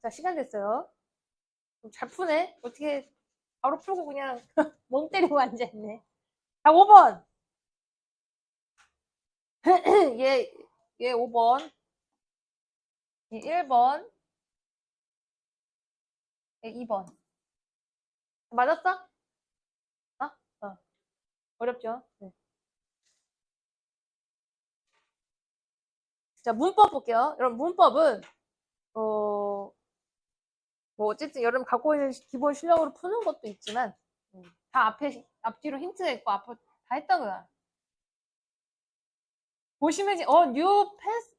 자, 시간 됐어요. 잘 푸네. 어떻게 바로 풀고 그냥 멍 때리고 앉아있네. 자, 5번. 얘, 얘 5번. 얘 1번. 얘 2번. 맞았어? 어? 어. 어렵죠? 네. 자, 문법 볼게요. 여러분, 문법은, 어, 뭐, 어쨌든 여러분 갖고 있는 기본 실력으로 푸는 것도 있지만, 다 앞뒤로 힌트가 있고, 앞으로 다 했던 거야. 보시면 이제, 뉴 패스,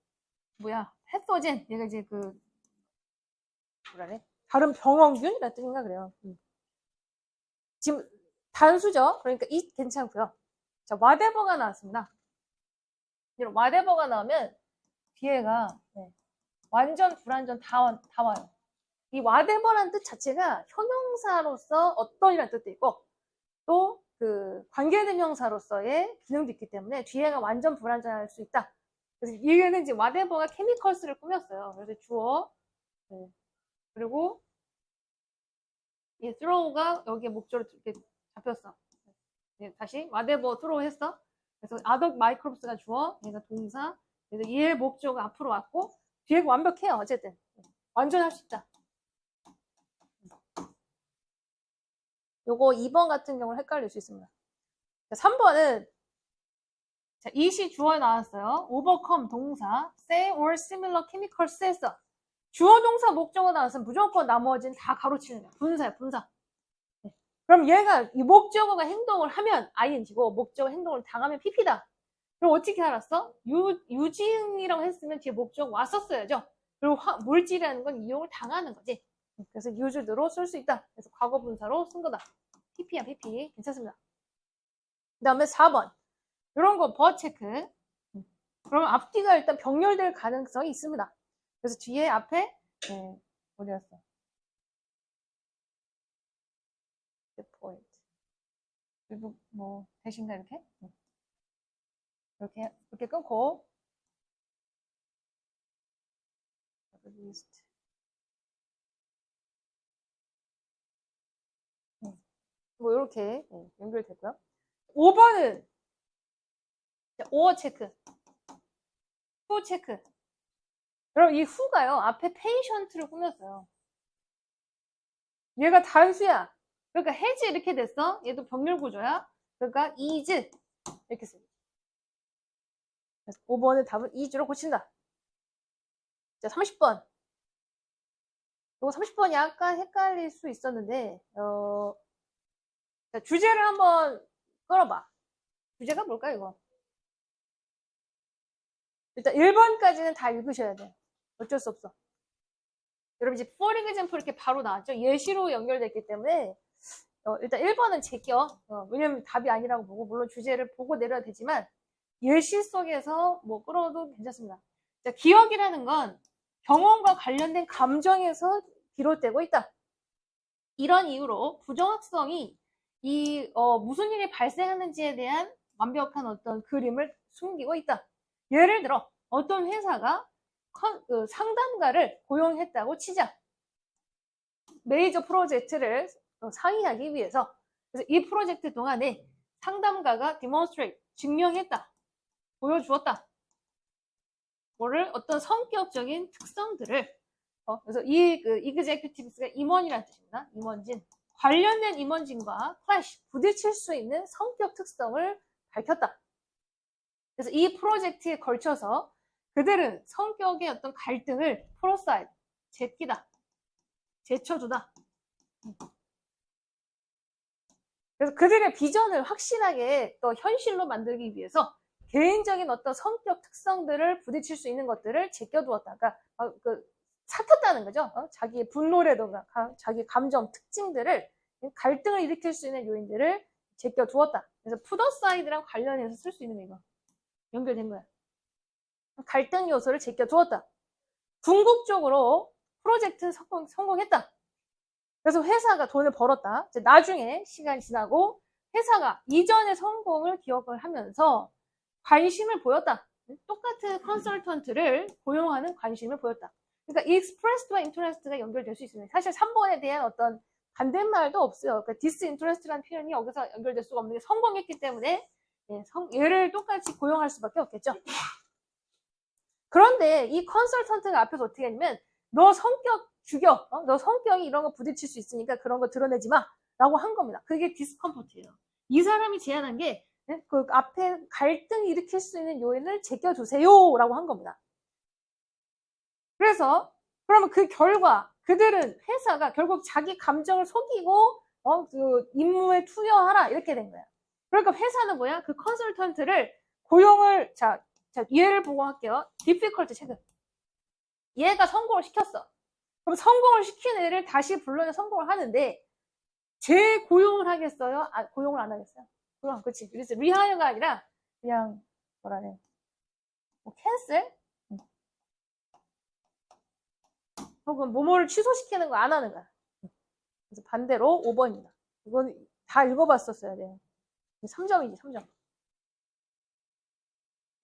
뭐야, 패소젠. 얘가 이제 뭐라래? 다른 병원균이라 뜻인가 그래요. 지금 단수죠? 그러니까 이 괜찮고요. 자, whatever가 나왔습니다. 이런 whatever가 나오면 뒤에가 완전, 불완전 다 와요. 이 whatever라는 뜻 자체가 형용사로서 어떤이라는 뜻도 있고 또 그 관계대명사로서의 기능도 있기 때문에 뒤에가 완전 불완전할 수 있다. 그래서 얘는 이제 whatever가 chemicals를 꾸몄어요. 그래서 주어 그리고 이 throw가 여기에 목적으로 이렇게 잡혔어. 다시 whatever throw 했어. 그래서 other microbes가 주어, 얘가 동사. 그래서 얘의 목적가 앞으로 왔고 뒤에 완벽해요. 어쨌든 완전할 수 있다. 요거 2번 같은 경우는 헷갈릴 수 있습니다. 3번은 자, 이시 주어 나왔어요. overcome 동사, say or similar chemicals 했어. 주어 동사 목적어 나왔으면 무조건 나머지는 다 가로치는 거야. 분사야, 분사. 그럼 얘가 이 목적어가 행동을 하면 ing고 목적어 행동을 당하면 pp다. 그럼 어떻게 알았어? 유지응이라고 했으면 뒤에 목적어 왔었어야죠. 그리고 물질이라는 건 이용을 당하는 거지. 그래서 used로 쓸 수 있다. 그래서 과거 분사로 쓴 거다. pp야, pp. 괜찮습니다. 그 다음에 4번. 이런 거 버 체크. 그러면 앞뒤가 일단 병렬될 가능성이 있습니다. 그래서 뒤에 앞에 어디 갔어? point. 그리고 뭐 대신가 이렇게? 이렇게 끊고 리스트. 뭐 이렇게 연결되고요. 5번은 오어 체크, 후 체크. 여러분 이 후가요 앞에 페이션트를 꾸몄어요. 얘가 단수야. 그러니까 해지 이렇게 됐어. 얘도 병렬 구조야. 그러니까 is 이렇게 씁니다. 그래서 5번의 답은 is로 고친다. 자 30번. 이거 30번 약간 헷갈릴 수 있었는데 자, 주제를 한번 끌어봐. 주제가 뭘까 이거? 일단 1번까지는 다 읽으셔야 돼. 어쩔 수 없어. 여러분 이제 for example 이렇게 바로 나왔죠. 예시로 연결됐기 때문에 일단 1번은 제껴. 왜냐면 답이 아니라고 보고 물론 주제를 보고 내려야 되지만 예시 속에서 뭐 끌어도 괜찮습니다. 자, 기억이라는 건 경험과 관련된 감정에서 비롯되고 있다. 이런 이유로 부정확성이 이 무슨 일이 발생하는지에 대한 완벽한 어떤 그림을 숨기고 있다. 예를 들어 어떤 회사가 상담가를 고용했다고 치자. 메이저 프로젝트를 상의하기 위해서. 그래서 이 프로젝트 동안에 상담가가 demonstrate, 증명했다. 보여주었다. 뭐를 어떤 성격적인 특성들을 그래서 이 executive가 임원이라는 뜻입니다. 임원진. 관련된 임원진과 clash, 부딪힐 수 있는 성격 특성을 밝혔다. 그래서 이 프로젝트에 걸쳐서 그들은 성격의 어떤 갈등을 프로사이드, 제끼다, 제쳐두다. 그래서 그들의 비전을 확실하게 또 현실로 만들기 위해서 개인적인 어떤 성격 특성들을 부딪힐 수 있는 것들을 제껴두었다가 삭혔다는 거죠. 자기의 분노라든가 자기 감정 특징들을 갈등을 일으킬 수 있는 요인들을 제껴두었다. 그래서 푸더사이드랑 관련해서 쓸 수 있는 이거 연결된 거야. 갈등 요소를 제껴두었다. 궁극적으로 프로젝트 성공했다. 그래서 회사가 돈을 벌었다. 이제 나중에 시간이 지나고 회사가 이전의 성공을 기억을 하면서 관심을 보였다. 똑같은 컨설턴트를 고용하는 관심을 보였다. 그러니까 expressed와 interest가 연결될 수 있습니다. 사실 3번에 대한 어떤 반대말도 없어요. 그러니까 disinterest라는 표현이 여기서 연결될 수가 없는 게 성공했기 때문에 얘를 똑같이 고용할 수밖에 없겠죠. 그런데 이 컨설턴트가 앞에서 어떻게 했냐면 너 성격 죽여. 너 성격이 이런 거 부딪힐 수 있으니까 그런 거 드러내지 마. 라고 한 겁니다. 그게 디스컴포트예요. 이 사람이 제안한 게 그 앞에 갈등 일으킬 수 있는 요인을 제껴주세요. 라고 한 겁니다. 그래서 그러면 그 결과 그들은 회사가 결국 자기 감정을 속이고 그 임무에 투여하라 이렇게 된 거야. 그러니까 회사는 뭐야? 그 컨설턴트를 고용을 자 얘를 보고 할게요. difficult 책은 얘가 성공을 시켰어. 그럼 성공을 시킨 애를 다시 불러내 성공을 하는데 재고용을 하겠어요? 고용을 안 하겠어요? 그럼 그렇지. 그래서 리하이어가 아니라 그냥 뭐라래? 뭐 캔슬? 혹은 뭐뭐를 취소시키는 거 안 하는 거야. 그래서 반대로 5번입니다. 이건 다 읽어봤었어야 돼. 3점이지, 3점.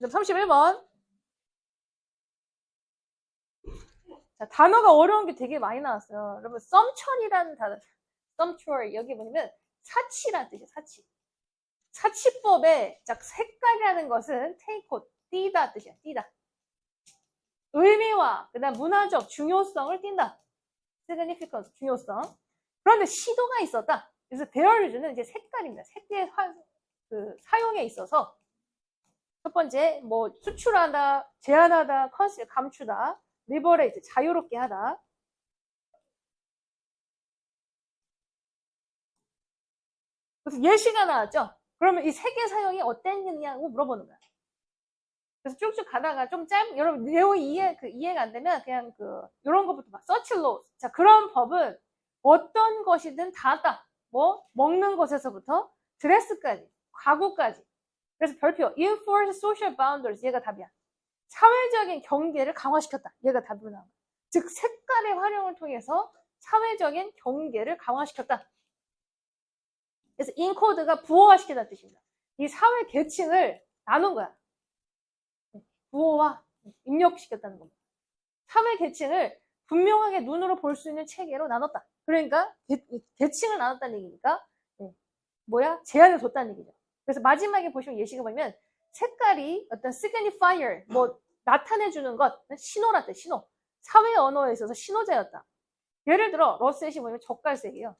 31번. 자, 단어가 어려운 게 되게 많이 나왔어요. 여러분, 썸천이라는 단어, 썸추얼, 여기 뭐냐면 사치라는 뜻이에요, 사치. 사치법의 색깔이라는 것은 take out, 띄다 뜻이야, 띄다. 의미와 그다음 문화적 중요성을 띈다. significance, 중요성. 그런데 시도가 있었다. 그래서 대열류주는 이제 색깔입니다. 색의 사용에 있어서 첫 번째 뭐 수출하다, 제한하다, 감추다, 리버레이트, 자유롭게 하다. 그래서 예시가 나왔죠. 그러면 이 색의 사용이 어땠느냐고 물어보는 거야. 그래서 쭉쭉 가다가 좀 여러분 내용이 이해가 안 되면 그냥 이런 것부터 막 서치로. 자, 그런 법은 어떤 것이든 다 한다. 뭐 먹는 것에서부터 드레스까지, 가구까지. 그래서 별표 enforce social boundaries, 얘가 답이야. 사회적인 경계를 강화시켰다. 얘가 답으로 나와. 즉 색깔의 활용을 통해서 사회적인 경계를 강화시켰다. 그래서 인코드가 부호화시키다는 뜻입니다. 이 사회 계층을 나눈 거야. 부호화, 입력시켰다는 겁니다. 사회 계층을 분명하게 눈으로 볼 수 있는 체계로 나눴다. 그러니까 계층을 나눴다는 얘기니까 뭐야? 제한을 뒀다는 얘기죠. 그래서 마지막에 보시면 예시가 보면 색깔이 어떤 signifier, 뭐 나타내주는 것, 신호라대, 신호. 사회 언어에 있어서 신호자였다. 예를 들어 러셋이 뭐냐면 젓갈색이에요.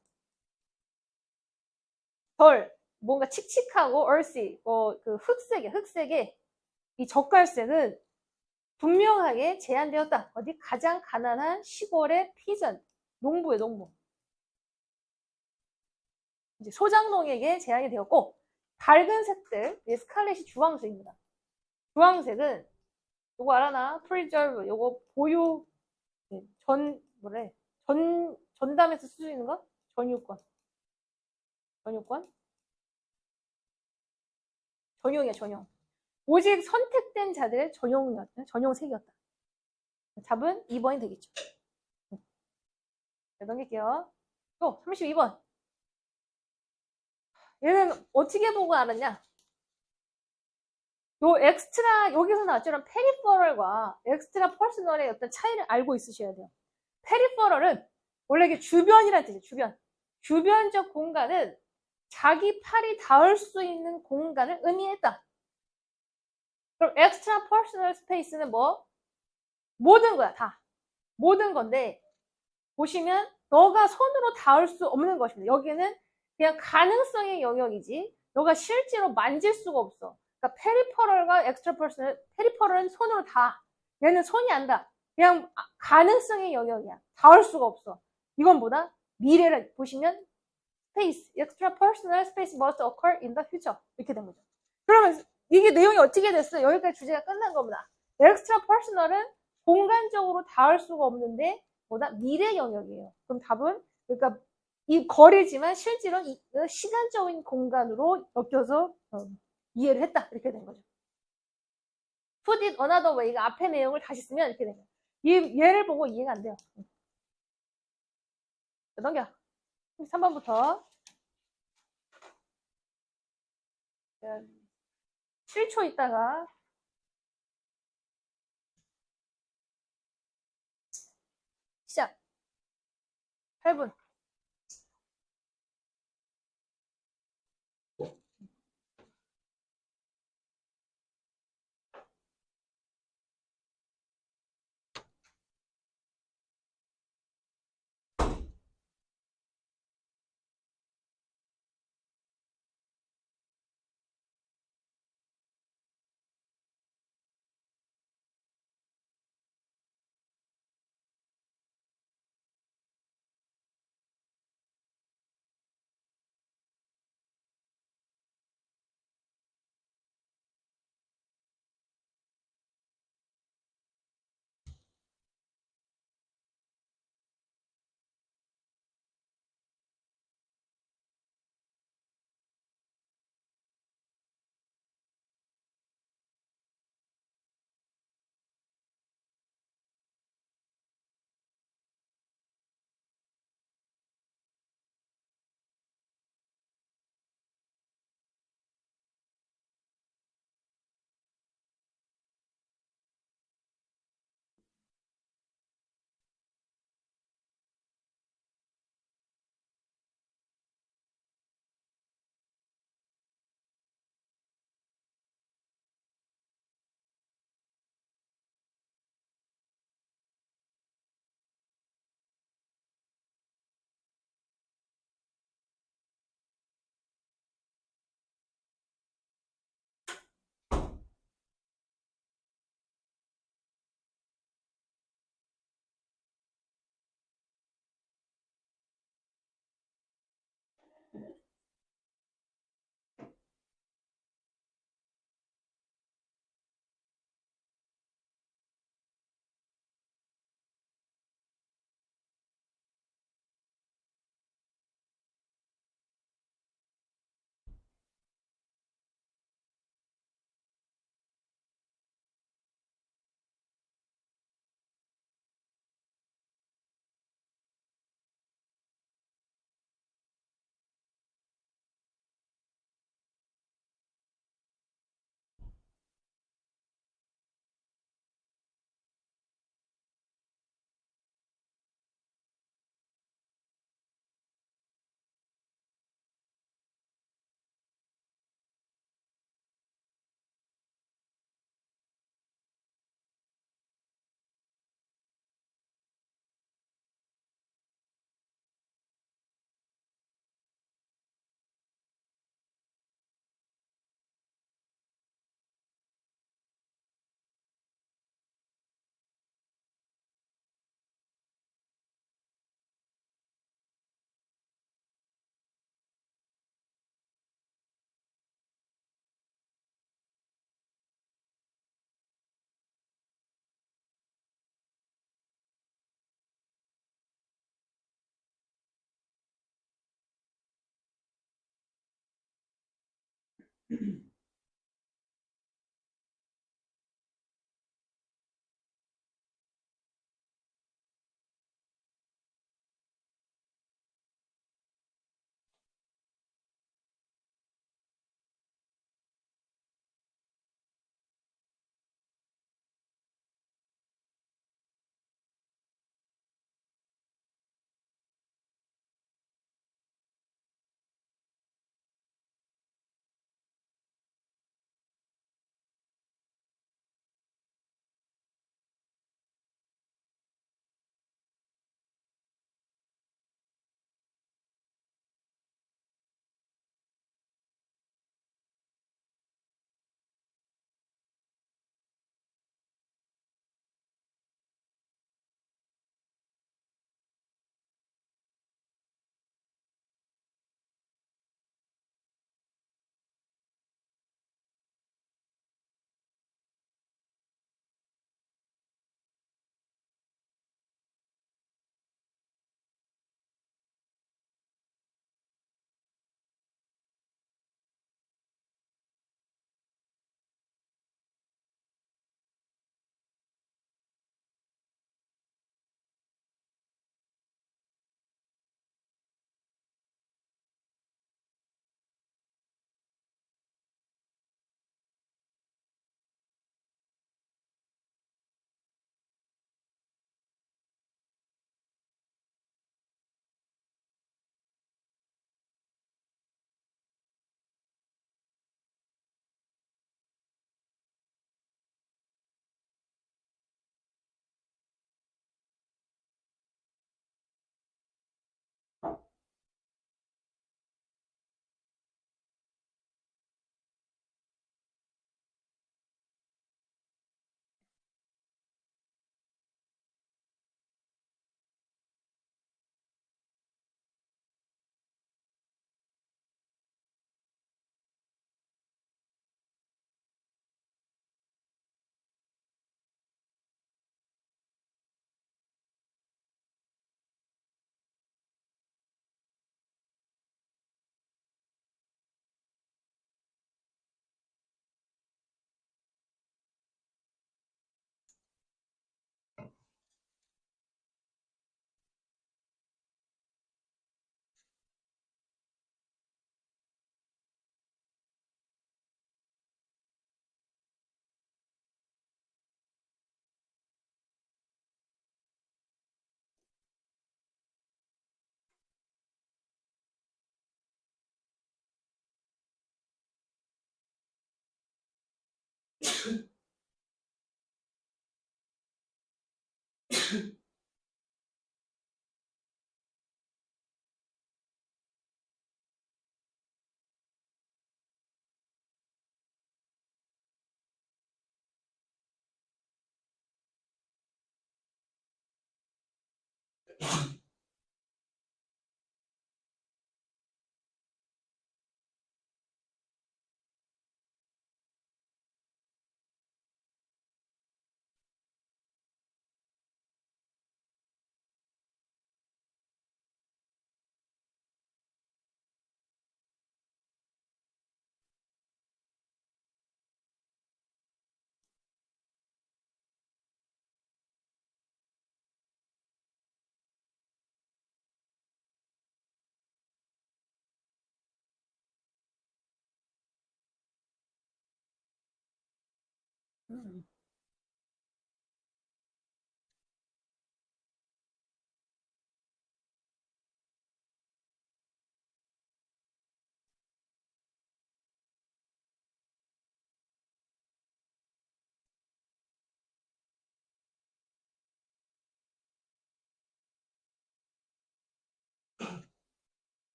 뭔가 칙칙하고 earthy, 흑색의 이 젓갈색은 분명하게 제한되었다. 어디? 가장 가난한 시골의 피전, 농부의 농부. 이제 소장농에게 제한이 되었고, 밝은 색들, 스칼렛이 주황색입니다. 주황색은 요거 알아나? preserve, 요거 보유, 전담해서 쓸 수 있는 거? 전유권. 전용이야, 전용. 오직 선택된 자들의 전용색이었다. 답은 2번이 되겠죠. 자, 넘길게요. 또 32번. 얘는 어떻게 보고 알았냐? 요 엑스트라, 여기서 나왔죠. 페리퍼럴과 엑스트라 퍼스널의 어떤 차이를 알고 있으셔야 돼요. 페리퍼럴은 원래 이게 주변이라는 뜻이에요. 주변. 주변적 공간은 자기 팔이 닿을 수 있는 공간을 의미했다. 그럼 엑스트라 퍼스널 스페이스는 뭐? 모든 거야, 다. 모든 건데, 보시면 너가 손으로 닿을 수 없는 것입니다. 여기는 그냥 가능성의 영역이지, 너가 실제로 만질 수가 없어. 그러니까 페리퍼럴과 엑스트라 퍼스널, 페리퍼럴은 손으로 닿아. 얘는 손이 안 닿아. 그냥 가능성의 영역이야. 닿을 수가 없어. 이건 뭐다? 미래를 보시면 space, extra personal space must occur in the future. 이렇게 된 거죠. 그러면 이게 내용이 어떻게 됐어요? 여기까지 주제가 끝난 겁니다. extra personal은 공간적으로 닿을 수가 없는데 뭐다? 미래 영역이에요. 그럼 답은 그러니까 이 거리지만 실제로 시간적인 공간으로 엮여서 이해를 했다. 이렇게 된 거죠. Put it another way가 앞에 내용을 다시 쓰면 이렇게 됩니다. 얘를 보고 이해가 안 돼요. 넘겨. 3번부터. 7초 있다가 시작. 8분.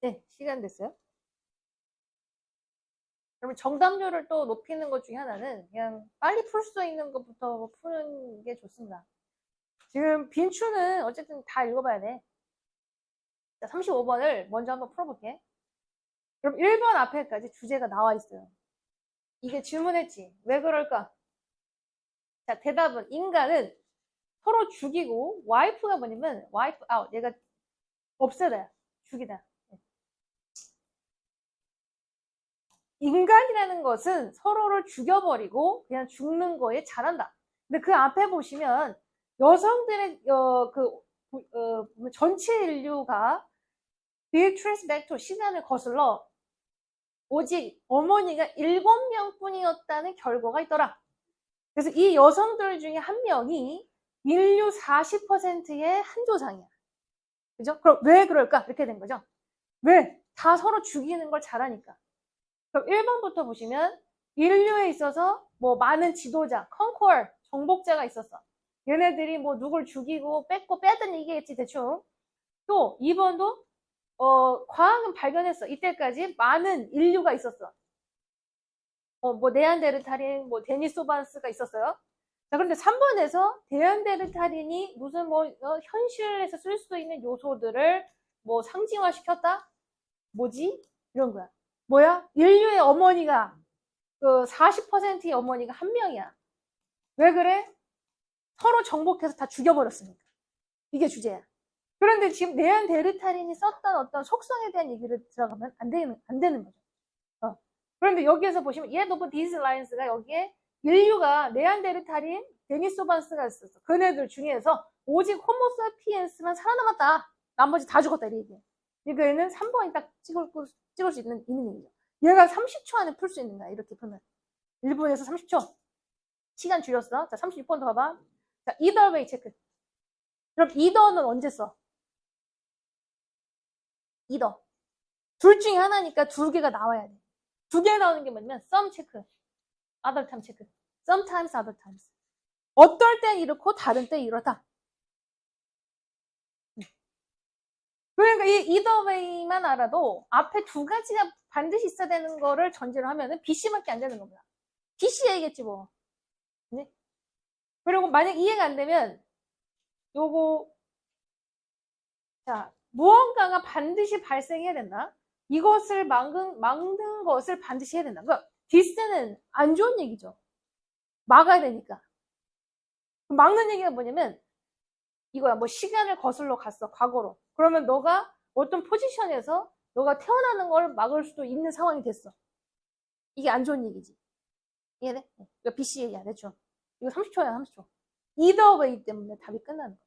네, 시간 됐어요. 그러면 정답률을 또 높이는 것 중에 하나는 그냥 빨리 풀 수 있는 것부터 푸는 게 좋습니다. 지금 빈추는 어쨌든 다 읽어봐야 돼. 자, 35번을 먼저 한번 풀어볼게. 그럼 1번 앞에까지 주제가 나와 있어요. 이게 질문했지. 왜 그럴까? 자, 대답은 인간은 서로 죽이고 와이프가 뭐냐면 와이프 아웃. 얘가 없애다. 죽이다. 인간이라는 것은 서로를 죽여버리고 그냥 죽는 거에 잘한다. 근데 그 앞에 보시면 여성들의 전체 인류가 비트레스 벡터 시간을 거슬러 오직 어머니가 7명 뿐이었다는 결과가 있더라. 그래서 이 여성들 중에 한 명이 인류 40%의 한조상이야. 그죠? 그럼 왜 그럴까? 이렇게 된 거죠. 왜? 다 서로 죽이는 걸 잘하니까. 그럼 1번부터 보시면 인류에 있어서 뭐 많은 지도자, 컨코어, 정복자가 있었어. 얘네들이 뭐 누굴 죽이고 뺏고 빼든 얘기겠지 대충. 또 2번도 과학은 발견했어. 이때까지 많은 인류가 있었어. 뭐 네안데르탈인, 뭐 데니소바스가 있었어요. 자, 그런데 3번에서 네안데르탈인이 무슨 현실에서 쓸 수 있는 요소들을 뭐 상징화시켰다? 뭐지? 이런 거야. 뭐야? 인류의 어머니가 그 40%의 어머니가 한 명이야. 왜 그래? 서로 정복해서 다 죽여버렸으니까. 이게 주제야. 그런데 지금 네안데르탈인이 썼던 어떤 속성에 대한 얘기를 들어가면 안 되는 거죠. 그런데 여기에서 보시면 yet of these lions가 여기에 인류가 네안데르탈인, 데니소반스가 있었어. 그네들 중에서 오직 호모사피엔스만 살아남았다. 나머지 다 죽었다. 이 얘기예요. 이거는 3번이 딱 찍을 수 있는 얘기죠. 얘가 30초 안에 풀 수 있는 거야. 이렇게 풀면. 1분에서 30초. 시간 줄였어. 자, 36번 더 봐봐. 자, either way 체크. 그럼 either는 언제 써? either. 둘 중에 하나니까 두 개가 나와야 돼. 두 개 나오는 게 뭐냐면 some 체크, other time 체크. sometimes, other times. 어떨 때 이렇고 다른 때 이렇다. 그러니까 이 either way만 알아도 앞에 두 가지가 반드시 있어야 되는 거를 전제로 하면은 BC밖에 안 되는 겁니다. BC 얘기겠지 뭐. 네? 그리고 만약 이해가 안 되면 요거 자 무언가가 반드시 발생해야 된다. 이것을 막는 것을 반드시 해야 된다. 그러니까 디스는 안 좋은 얘기죠. 막아야 되니까. 막는 얘기가 뭐냐면 이거야. 뭐 시간을 거슬러 갔어. 과거로. 그러면 너가 어떤 포지션에서 너가 태어나는 걸 막을 수도 있는 상황이 됐어. 이게 안 좋은 얘기지. 이해돼? 이거 BC 얘기 안 했죠. 이거 30초야, 30초. either way 때문에 답이 끝나는 거야.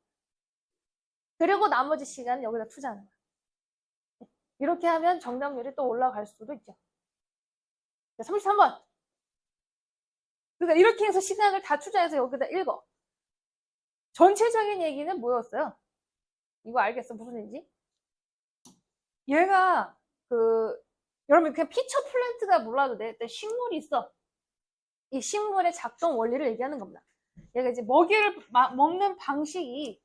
그리고 나머지 시간은 여기다 투자하는 거야. 이렇게 하면 정답률이 또 올라갈 수도 있죠. 33번. 그러니까 이렇게 해서 시간을 다 투자해서 여기다 읽어. 전체적인 얘기는 뭐였어요? 이거 알겠어? 무슨 얘기지? 얘가 여러분 그냥 피처 플랜트가 몰라도 돼. 일단 식물이 있어. 이 식물의 작동 원리를 얘기하는 겁니다. 얘가 이제 먹이를 먹는 방식이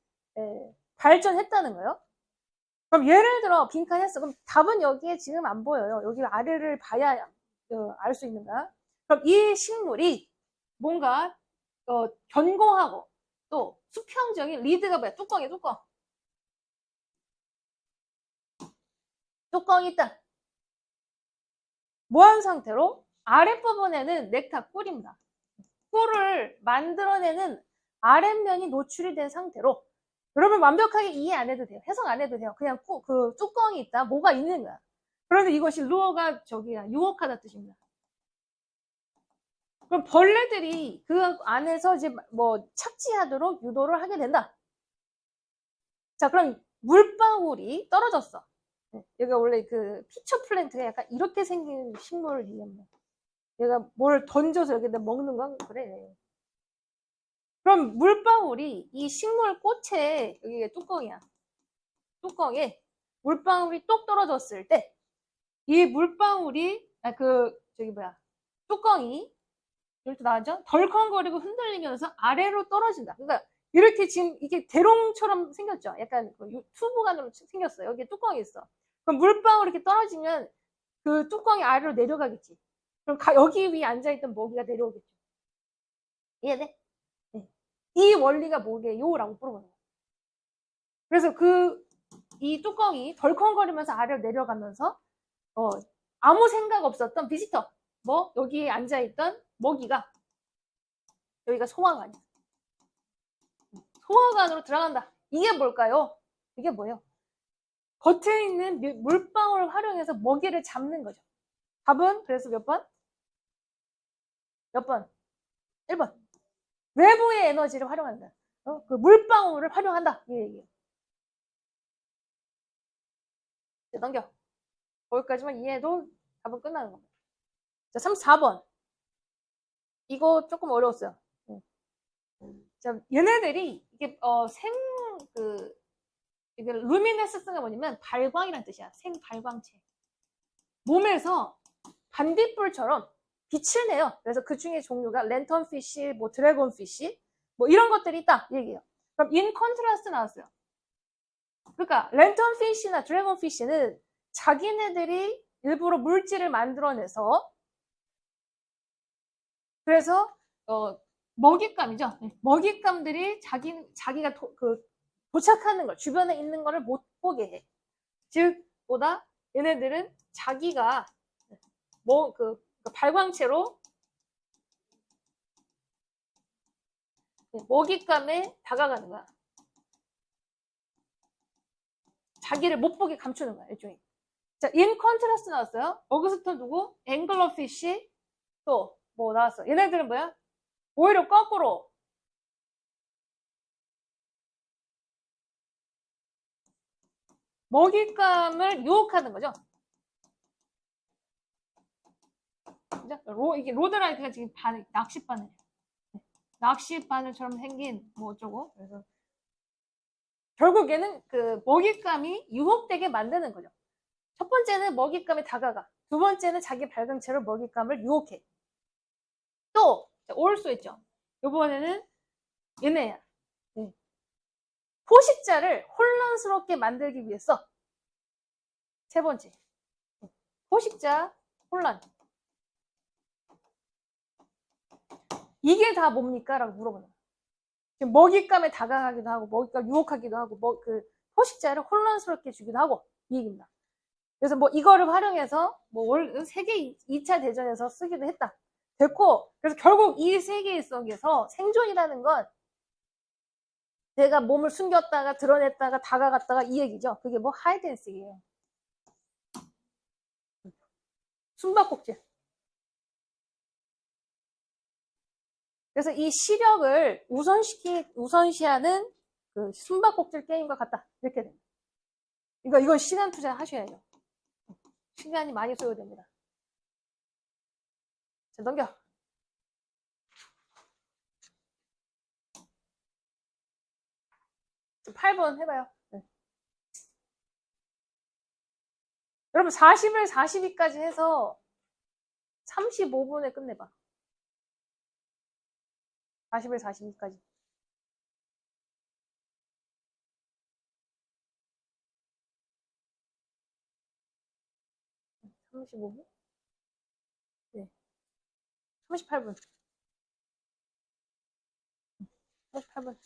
발전했다는 거예요. 그럼 예를 들어 빈칸했어. 그럼 답은 여기에 지금 안 보여요. 여기 아래를 봐야 알 수 있는 거야. 그럼 이 식물이 뭔가 견고하고 또 수평적인 리드가 뭐야? 뚜껑이야, 뚜껑. 뚜껑이 있다. 뭐한 상태로? 아랫부분에는 넥타 꿀입니다. 꿀을 만들어내는 아랫면이 노출이 된 상태로 여러분 완벽하게 이해 안 해도 돼요. 해석 안 해도 돼요. 그냥 그 뚜껑이 있다. 뭐가 있는 거야. 그런데 이것이 루어가 유혹하다 뜻입니다. 그럼 벌레들이 그 안에서 이제 뭐 착지하도록 유도를 하게 된다. 자, 그럼 물방울이 떨어졌어. 여기가 원래 그 피처 플랜트가 약간 이렇게 생긴 식물을 얘기합니다. 얘가 뭘 던져서 여기다 먹는 건 그래. 그럼 물방울이 이 식물 꽃에 여기가 뚜껑이야. 뚜껑에 물방울이 똑 떨어졌을 때 이 물방울이 뚜껑이 이렇게 나왔죠? 덜컹거리고 흔들리면서 아래로 떨어진다. 그러니까 이렇게 지금 이게 대롱처럼 생겼죠? 약간 튜브관으로 생겼어. 여기에 뚜껑이 있어. 그럼 물방울이 이렇게 떨어지면 그 뚜껑이 아래로 내려가겠지. 그럼 여기 위에 앉아있던 먹이가 내려오겠죠. 이해돼? 네. 이 원리가 뭐게요? 라고 물어보는 거예요. 그래서 이 뚜껑이 덜컹거리면서 아래로 내려가면서 아무 생각 없었던 비지터, 여기에 앉아있던 먹이가 여기가 소화관이야. 소화관으로 들어간다. 이게 뭘까요? 이게 뭐예요? 겉에 있는 물방울을 활용해서 먹이를 잡는 거죠. 답은 그래서 몇 번? 몇 번? 1번. 외부의 에너지를 활용한다. 그 물방울을 활용한다. 이 얘기예요. 이제 넘겨. 거기까지만 이해해도 답은 끝나는 겁니다. 자, 34번. 이거 조금 어려웠어요. 자, 얘네들이 이게 이게 루미네스스가 뭐냐면 발광이란 뜻이야. 생발광체. 몸에서 반딧불처럼 빛을 내요. 그래서 그 중에 종류가 랜턴피쉬, 드래곤피쉬, 이런 것들이 있다. 얘기해요. 그럼 인 컨트라스트 나왔어요. 그러니까 랜턴피쉬나 드래곤피쉬는 자기네들이 일부러 물질을 만들어내서 그래서 먹잇감이죠. 먹잇감들이 자기가 도착하는 걸, 주변에 있는 거를 못 보게 해. 즉, 얘네들은 자기가 발광체로 먹잇감에 다가가는 거야. 자기를 못 보게 감추는 거야, 일종의. 자, in contrast 나왔어요. 어그스터 누구? 앵글러피쉬. 또 뭐 나왔어? 얘네들은 뭐야? 오히려 거꾸로 먹잇감을 유혹하는 거죠. 이게 로드라이트가 지금 낚싯바늘. 낚싯바늘처럼 생긴 뭐 어쩌고. 그래서 결국에는 그 먹잇감이 유혹되게 만드는 거죠. 첫 번째는 먹잇감이 다가가. 두 번째는 자기 발광체로 먹잇감을 유혹해. 또 올 수 있죠. 이번에는 얘네야. 포식자를 혼란스럽게 만들기 위해서 세 번째 포식자 혼란. 이게 다 뭡니까? 라고 물어보는 거예요. 먹잇감에 다가가기도 하고 먹잇감 유혹하기도 하고 그 포식자를 혼란스럽게 주기도 하고 이 얘기입니다. 그래서 뭐 이거를 활용해서 뭐 세계 2차 대전에서 쓰기도 했다. 됐고 그래서 결국 이 세계 속에서 생존이라는 건 내가 몸을 숨겼다가 드러냈다가 다가갔다가 이 얘기죠. 그게 뭐 하이드 앤 씩이에요. 숨바꼭질. 그래서 이 시력을 우선시하는 그 숨바꼭질 게임과 같다. 이렇게 됩니다. 이건 시간 투자하셔야죠. 시간이 많이 소요됩니다. 자, 넘겨. 자, 8번 해봐요. 네. 여러분 40을 42까지 해서 35분에 끝내봐. 40을 42까지. 35분? 네. 38분. 38분.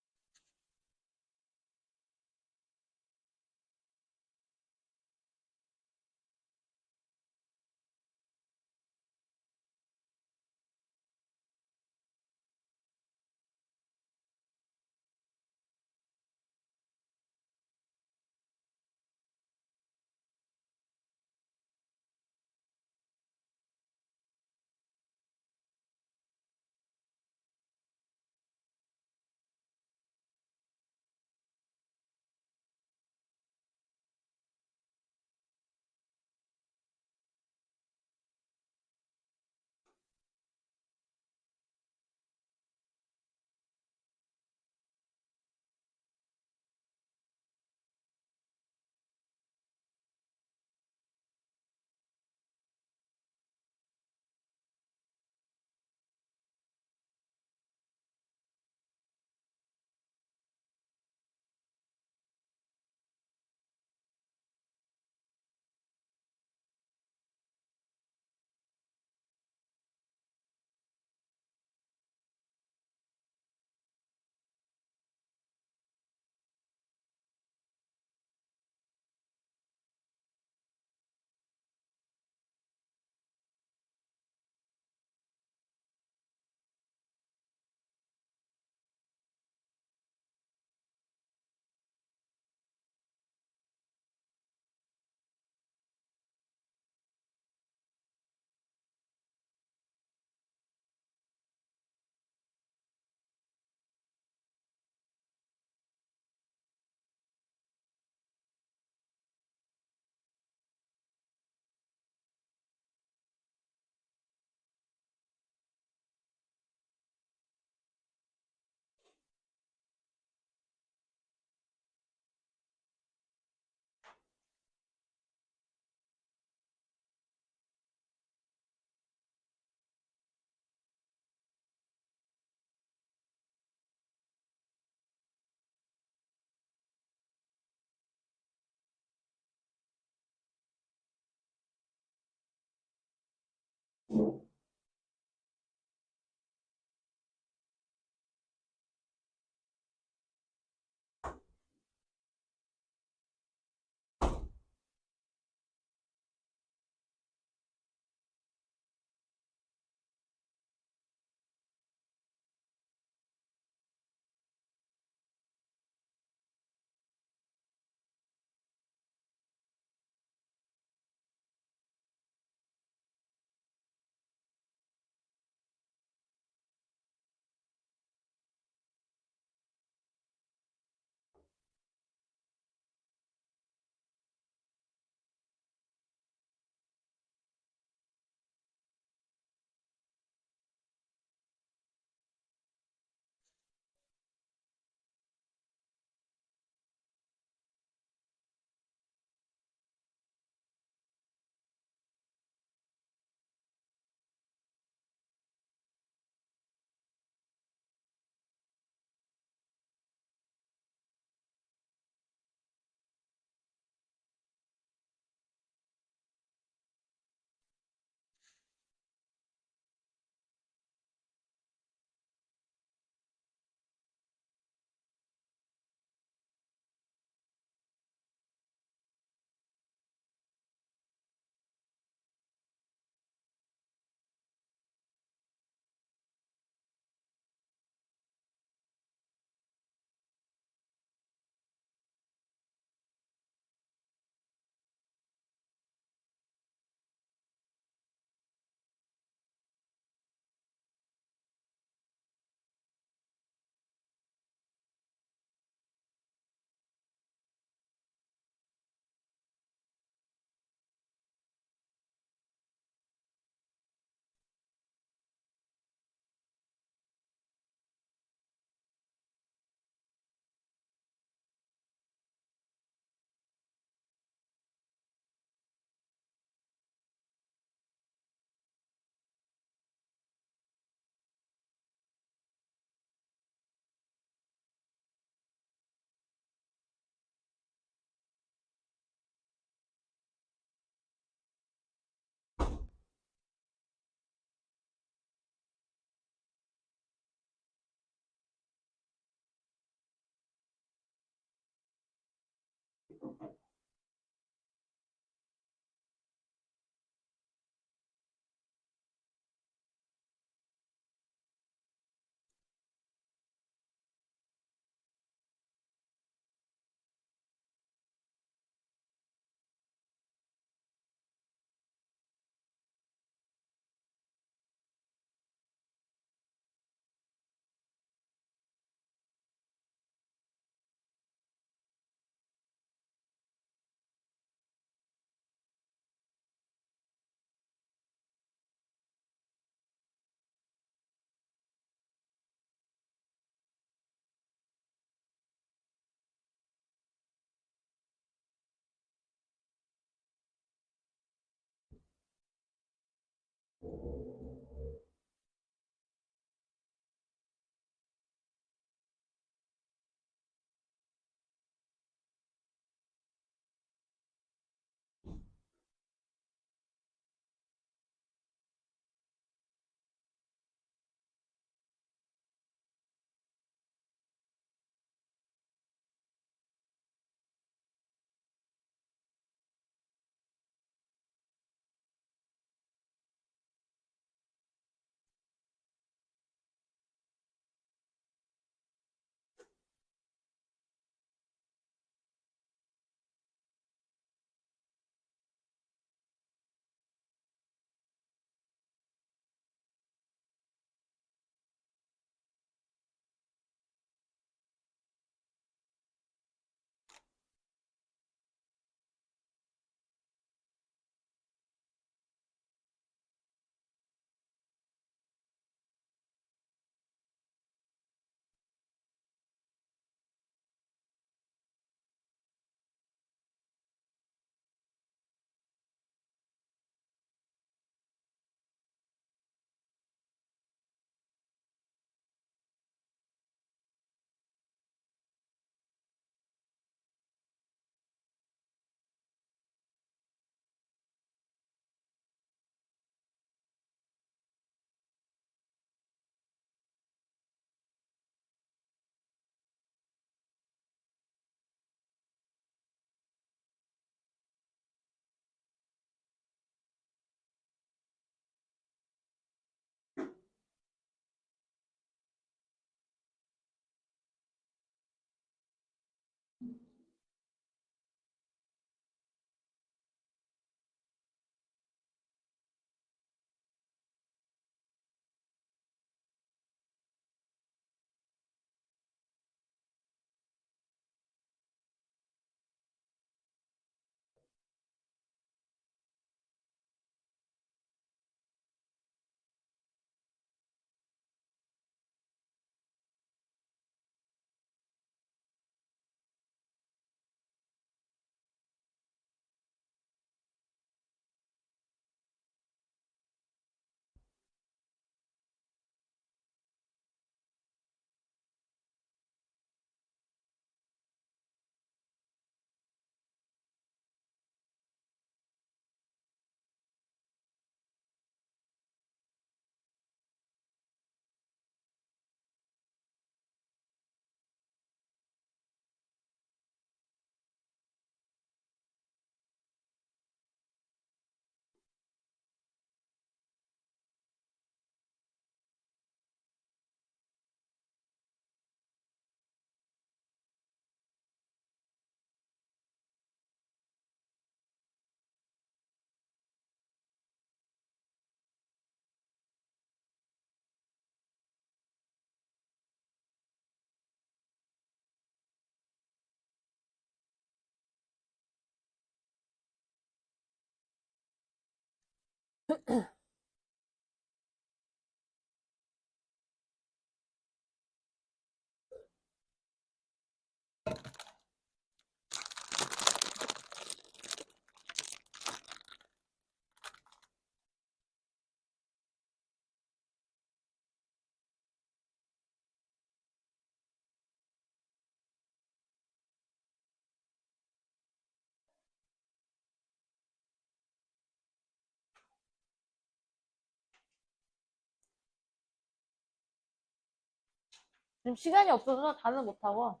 지금 시간이 없어서 다는 못하고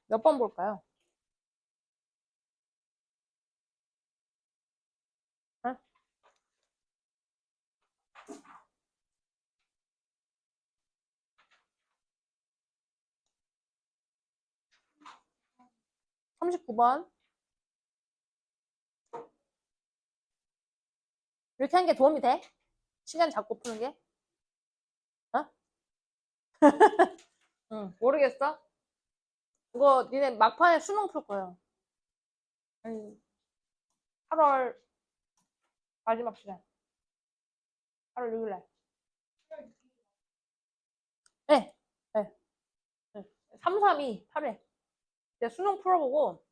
몇 번 볼까요? 응? 39번. 이렇게 하는 게 도움이 돼? 시간 잡고 푸는 게? 어? 응, 모르겠어? 이거 니네 막판에 수능 풀 거예요. 8월 마지막 시간. 8월 6일 날. 네. 네. 3, 3, 2, 8회. 이제 수능 풀어보고,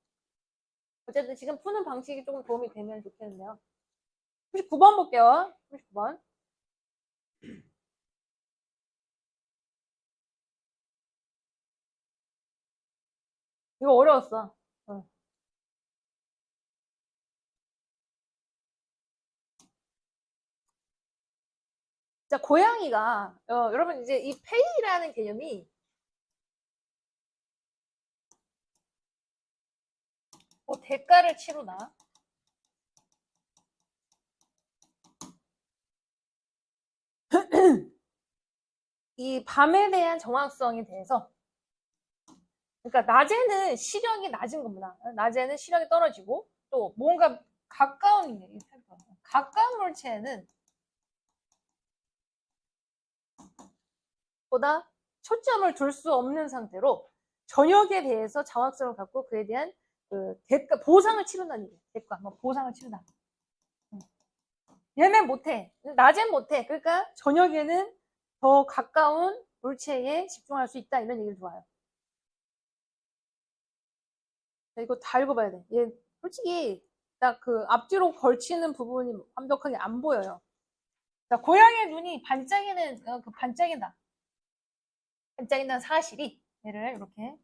어쨌든 지금 푸는 방식이 조금 도움이 되면 좋겠는데요. 39번 볼게요. 39번. 이거 어려웠어. 자, 고양이가, 여러분 이제 이 페이라는 개념이 대가를 치르나? 이 밤에 대한 정확성에 대해서, 그러니까 낮에는 시력이 낮은 겁니다. 낮에는 시력이 떨어지고 또 뭔가 가까운 물체에는 보다 초점을 둘 수 없는 상태로 저녁에 대해서 정확성을 갖고 그에 대한 그 대가 보상을 치른다는 얘기예요. 대가 뭐 보상을 치른다. 얘는 못해. 낮엔 못해. 그러니까 저녁에는 더 가까운 물체에 집중할 수 있다 이런 얘기를 좋아요. 이거 다 읽어봐야 돼. 얘 솔직히 딱 그 앞뒤로 걸치는 부분이 완벽하게 안 보여요. 자, 고양이의 눈이 반짝이는 그 반짝인다. 반짝이는 사실이 얘를 이렇게.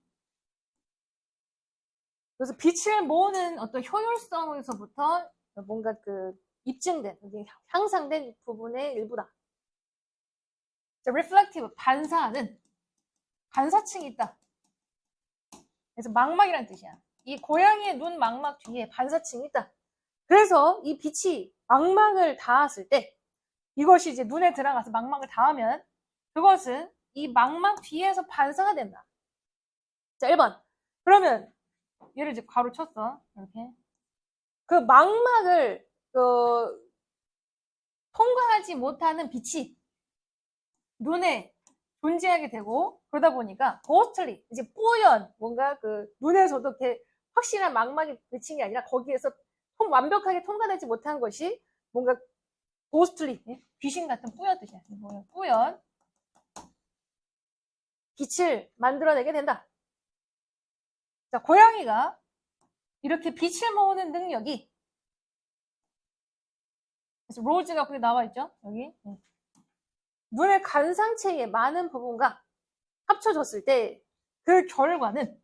그래서 빛을 모으는 어떤 효율성에서부터 뭔가 그 입증된, 향상된 부분의 일부다. 자, reflective, 반사하는 반사층이 있다. 그래서 망막이란 뜻이야. 이 고양이의 눈 망막 뒤에 반사층이 있다. 그래서 이 빛이 망막을 닿았을 때 이것이 이제 눈에 들어가서 망막을 닿으면 그것은 이 망막 뒤에서 반사가 된다. 자, 1번. 그러면 얘를 이제 괄호 쳤어. 이렇게. 그 망막을 통과하지 못하는 빛이 눈에 존재하게 되고 그러다 보니까 고스트리 이제 뿌연 뭔가 그 눈에서도 이렇게 확실한 망막이 비친 게 아니라 거기에서 완벽하게 통과되지 못한 것이 뭔가 고스트리 귀신 같은 뿌연 뜻이야. 뿌연 빛을 만들어내게 된다. 자, 고양이가 이렇게 빛을 모으는 능력이 그래서 로즈가 거기 나와 있죠. 여기 눈의 간상체의 많은 부분과 합쳐졌을 때 그 결과는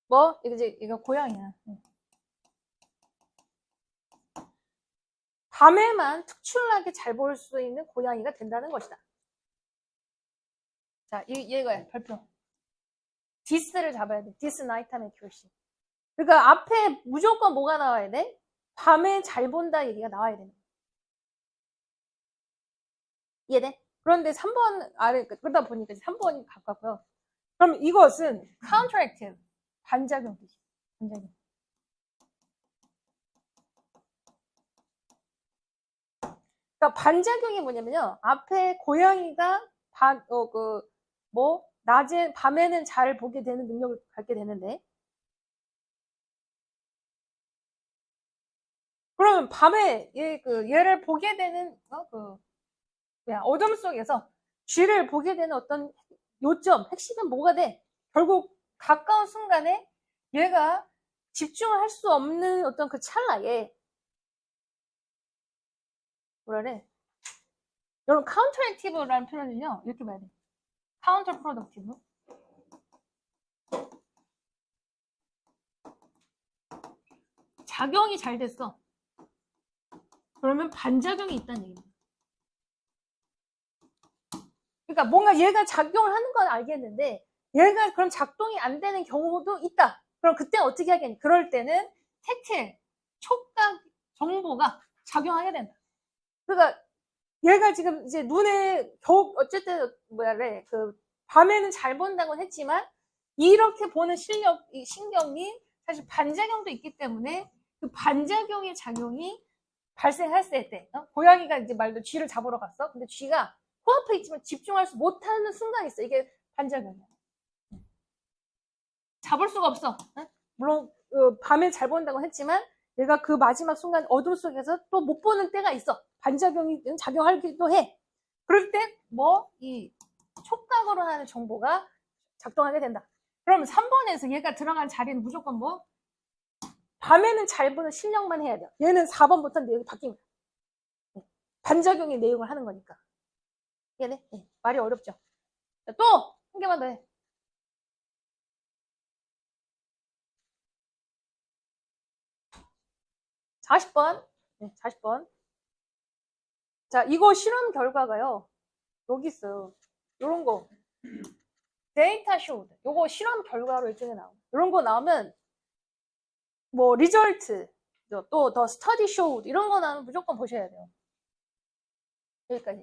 뭐 이거 고양이야. 밤에만 특출나게 잘 볼 수 있는 고양이가 된다는 것이다. 자, 얘가 발표. 디스를 잡아야 돼. 디스 나이트타임 액큐러시. 그러니까 앞에 무조건 뭐가 나와야 돼? 밤에 잘 본다 얘기가 나와야 되는 거야. 이해돼? 그런데 3번 아래 그러다 보니까 3번이 가깝고요. 그럼 이것은 counteractive 반작용이지. 반작용. 그러니까 반작용이 뭐냐면요. 앞에 고양이가 낮에 밤에는 잘 보게 되는 능력을 갖게 되는데 그러면 밤에 얘를 보게 되는 어둠 속에서 쥐를 보게 되는 어떤 요점, 핵심은 뭐가 돼? 결국 가까운 순간에 얘가 집중을 할 수 없는 어떤 그 찰나에 뭐라 그래? 여러분 카운터액티브라는 표현은요 이렇게 봐야 돼. 카운터 프로덕티브. 작용이 잘 됐어. 그러면 반작용이 있다는 얘기입니다. 그러니까 뭔가 얘가 작용을 하는 건 알겠는데 얘가 그럼 작동이 안 되는 경우도 있다. 그럼 그때 어떻게 하겠니? 그럴 때는 택틸, 촉각 정보가 작용하게 된다. 그러니까 얘가 지금 이제 눈에 겨우 어쨌든 뭐야래 그 밤에는 잘 본다고 했지만 이렇게 보는 실력, 이 신경이 사실 반작용도 있기 때문에 그 반작용의 작용이 발생했을 때 고양이가 이제 말도 쥐를 잡으러 갔어. 근데 쥐가 코앞에 있지만 집중할 수 못하는 순간이 있어. 이게 반작용이야. 잡을 수가 없어. 물론 밤에 잘 본다고 했지만 얘가 그 마지막 순간 어둠 속에서 또 못 보는 때가 있어. 반작용이 작용하기도 해. 그럴 때 뭐 이 촉각으로 하는 정보가 작동하게 된다. 그러면 3번에서 얘가 들어간 자리는 무조건 뭐? 밤에는 잘 보는 실력만 해야 돼요. 얘는 4번부터 내용이 바뀐 거야. 반작용의 내용을 하는 거니까. 얘네 말이 어렵죠. 또 한 개만 더 해. 40번. 40번. 자, 이거 실험 결과가요. 여기 있어요. 요런 거. 데이터 쇼드. 요거 실험 결과로 일종에 나와요. 이런 거 나오면 뭐 리절트, 또 더 스터디 쇼드 이런 거 나오면 무조건 보셔야 돼요. 여기까지.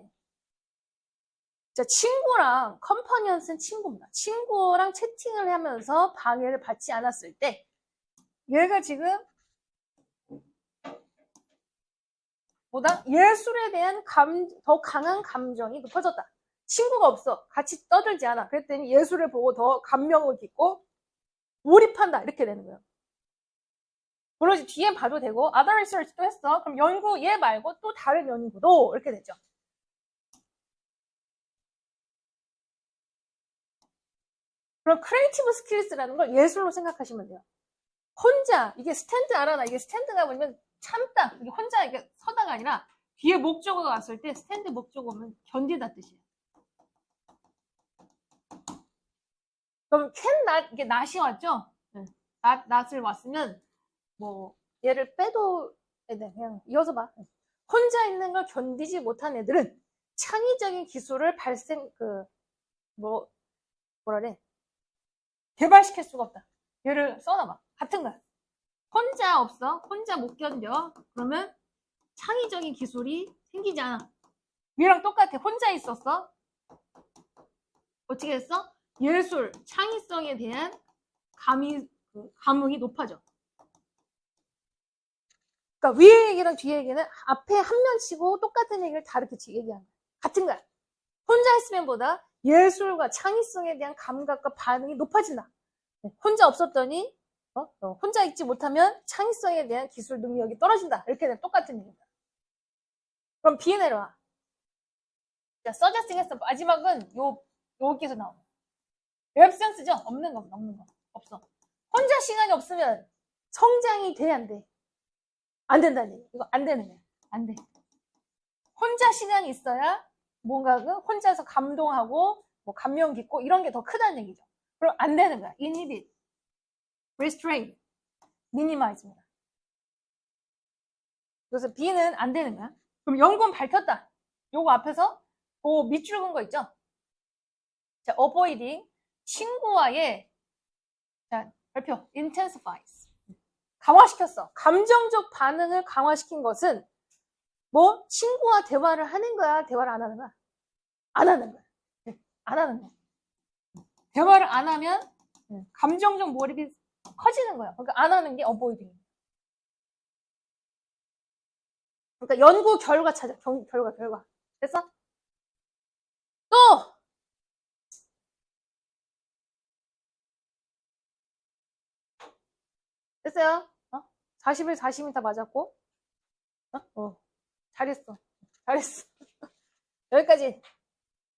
자, 친구랑 컴퍼니언스는 친구입니다. 친구랑 채팅을 하면서 방해를 받지 않았을 때 얘가 지금 보다 예술에 대한 더 강한 감정이 높아졌다. 친구가 없어. 같이 떠들지 않아. 그랬더니 예술을 보고 더 감명을 깊고 몰입한다. 이렇게 되는 거예요. 물론 뒤에 봐도 되고 other research도 했어. 그럼 연구 얘 말고 또 다른 연구도 이렇게 되죠. 그럼 크리에이티브 스킬스라는 걸 예술로 생각하시면 돼요. 혼자 이게 스탠드 알아나 이게 스탠드가 뭐냐면 참다. 이게 혼자 이게 서다가 아니라 뒤에 목적어가 왔을 때 스탠드 목적어면 견디다 뜻이에요. 그럼 can not 이게 not이 왔죠? not을 왔으면 뭐 얘를 빼도 그냥 이어서 봐. 혼자 있는 걸 견디지 못한 애들은 창의적인 기술을 뭐라래 개발시킬 수가 없다. 얘를 써놔봐. 같은 거야. 혼자 없어. 혼자 못 견뎌. 그러면 창의적인 기술이 생기지 않아. 얘랑 똑같아. 혼자 있었어. 어떻게 했어? 예술, 창의성에 대한 감흥이 높아져. 그러니까 위의 얘기랑 뒤의 얘기는 앞에 한 면 치고 똑같은 얘기를 다르게 얘기하는 거야. 같은 거야. 혼자 했으면 보다 예술과 창의성에 대한 감각과 반응이 높아진다. 혼자 없었더니 혼자 있지 못하면 창의성에 대한 기술 능력이 떨어진다. 이렇게 되면 똑같은 얘기입니다. 그럼 B에 내려와. 자, 서저스팅 했어. 마지막은 여기에서 나와. 웹센스죠? 없는 거. 없어. 혼자 시간이 없으면 성장이 돼, 안 돼? 안 된다는 얘기. 이거 안 되는 거야. 안 돼. 혼자 시간이 있어야 뭔가 혼자서 감동하고 뭐 감명 깊고 이런 게 더 크다는 얘기죠. 그럼 안 되는 거야. inhibit, restrain, minimize입니다. 그래서 B는 안 되는 거야. 그럼 연구는 밝혔다. 요거 앞에서 그 밑줄 긋은 거 있죠? 자, avoiding, 친구와의 자, 발표, intensifies. 강화시켰어. 감정적 반응을 강화시킨 것은 뭐 친구와 대화를 하는 거야? 대화를 안 하는 거야? 안 하는 거야. 안 하는 거야. 대화를 안 하면 감정적 몰입이 커지는 거야. 그러니까 안 하는 게 avoiding. 그러니까 연구 결과 찾아. 결과. 됐어? 또! 됐어요? 41, 40m 맞았고. 잘했어. 잘했어. 여기까지.